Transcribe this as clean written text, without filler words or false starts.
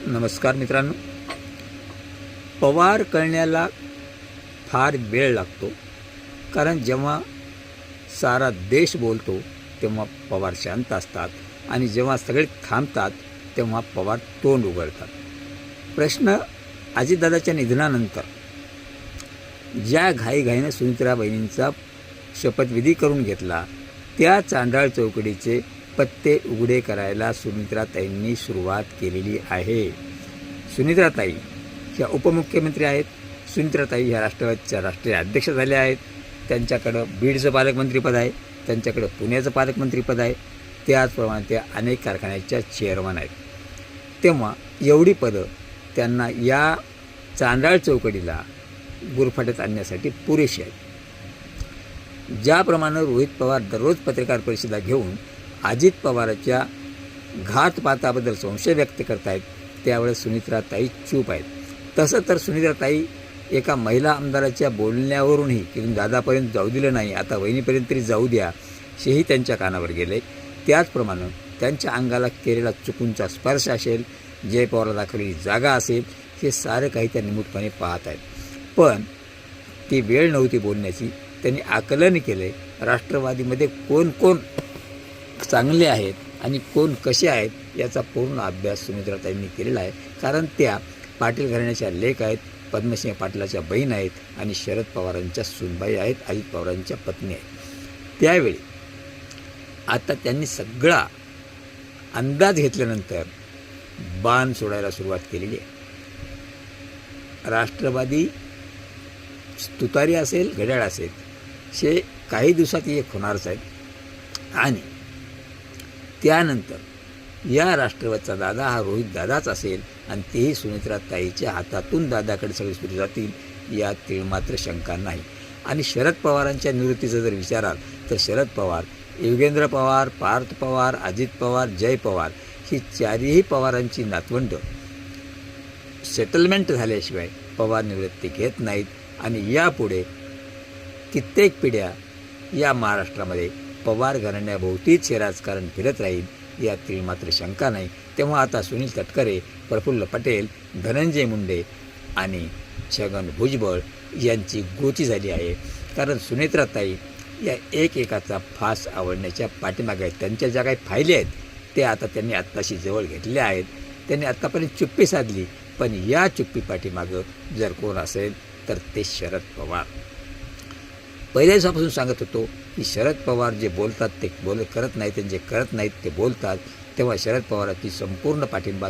नमस्कार मित्रांनो. पवार कळण्याला फार वेळ लागतो, कारण जेव्हा सारा देश बोलतो तेव्हा पवार शांत असतात आणि जेव्हा सगळे थांबतात तेव्हा पवार तोंड उघडतात. प्रश्न अजितदादाच्या निधनानंतर ज्या घाईघाईनं सुनीत्राबाईंचा शपथविधी करून घेतला, त्या चांडाळ चौकडीचे पत्ते उघडे करायला सुनीत्राताईंनी सुरुवात केलेली आहे. सुनीत्राताई ह्या उपमुख्यमंत्री आहेत. सुनीत्राताई ह्या राष्ट्रवादीच्या राष्ट्रीय अध्यक्ष झाल्या आहेत. त्यांच्याकडं बीडचं पालकमंत्रीपद आहे, त्यांच्याकडं पुण्याचं पालकमंत्रीपद आहे, त्याचप्रमाणे त्या अनेक कारखान्याच्या चेअरमन आहेत. तेव्हा एवढी पदं त्यांना या चांडाळ चौकडीला गुरफाट्यात आणण्यासाठी पुरेशी आहेत. ज्याप्रमाणे रोहित पवार दररोज पत्रकार परिषदा घेऊन अजित पवारांच्या घातपाताबद्दल संशय व्यक्त करत आहेत, त्यावेळेस सुनीत्राताई चूप आहेत. तसं तर सुनीत्राताई एका महिला आमदाराच्या बोलण्यावरूनही की दादापर्यंत जाऊ दिलं नाही, आता वहिनीपर्यंत तरी जाऊ द्या, हेही त्यांच्या कानावर गेले. त्याचप्रमाणे त्यांच्या अंगाला केलेला चुकूंचा स्पर्श असेल, जय पवारला दाखवलेली जागा असेल, हे सारं काही त्या निमूटपणे पाहत आहेत. पण ती वेळ नव्हती बोलण्याची. त्यांनी आकलन केले राष्ट्रवादीमध्ये कोण कोण चांगले आहेत आणि कोण कसे आहेत याचा पूर्ण अभ्यास सुनीत्राताईंनी केलेला आहे. कारण त्या पाटील घराण्याच्या लेक आहेत, पद्मसिंह पाटलाच्या बहीण आहेत आणि शरद पवारांच्या सूनबाई आहेत, अजित पवारांच्या पत्नी आहेत. त्यावेळी आता त्यांनी सगळा अंदाज घेतल्यानंतर बाण सोडायला सुरुवात केलेली आहे. राष्ट्रवादी तुतारी असेल, घड्याळ असेल, हे काही दिवसात एक होणारच आहेत. आणि त्यानंतर या राष्ट्रवादीचा दादा हा रोहित दादाच असेल आणि तेही सुनीत्राताईच्या हातातून दादाकडे सगळे सुरू जातील यात तिळमात्र शंका नाही. आणि शरद पवारांच्या निवृत्तीचं जर विचाराल तर शरद पवार, योगेंद्र पवार, पार्थ पवार, अजित पवार, जय पवार ही चारही पवारांची नातवंड सेटलमेंट झाल्याशिवाय पवार निवृत्ती घेत नाहीत. आणि यापुढे कित्येक पिढ्या या महाराष्ट्रामध्ये पवार घराण्याभोवतीच हे राजकारण फिरत राहील यात मात्र शंका नाही. तेव्हा आता सुनील तटकरे, प्रफुल्ल पटेल, धनंजय मुंडे आणि छगन भुजबळ यांची गोची झाली आहे. कारण सुनेत्राताई या एकेकाचा फास आवडण्याच्या पाठीमागे आहेत. त्यांच्या ज्या काही फायली आहेत ते आता त्यांनी आत्ताशी जवळ घेतल्या आहेत. त्यांनी आत्तापर्यंत चुप्पी साधली, पण या चुप्पी पाठीमागं जर कोण असेल तर ते शरद पवार. पहिल्या दिवसापासून सांगत होतो की शरद पवार जे बोलतात ते करत नाहीत, आणि जे करत नाहीत ते बोलतात. तेव्हा शरद पवारांची संपूर्ण पाठिंबा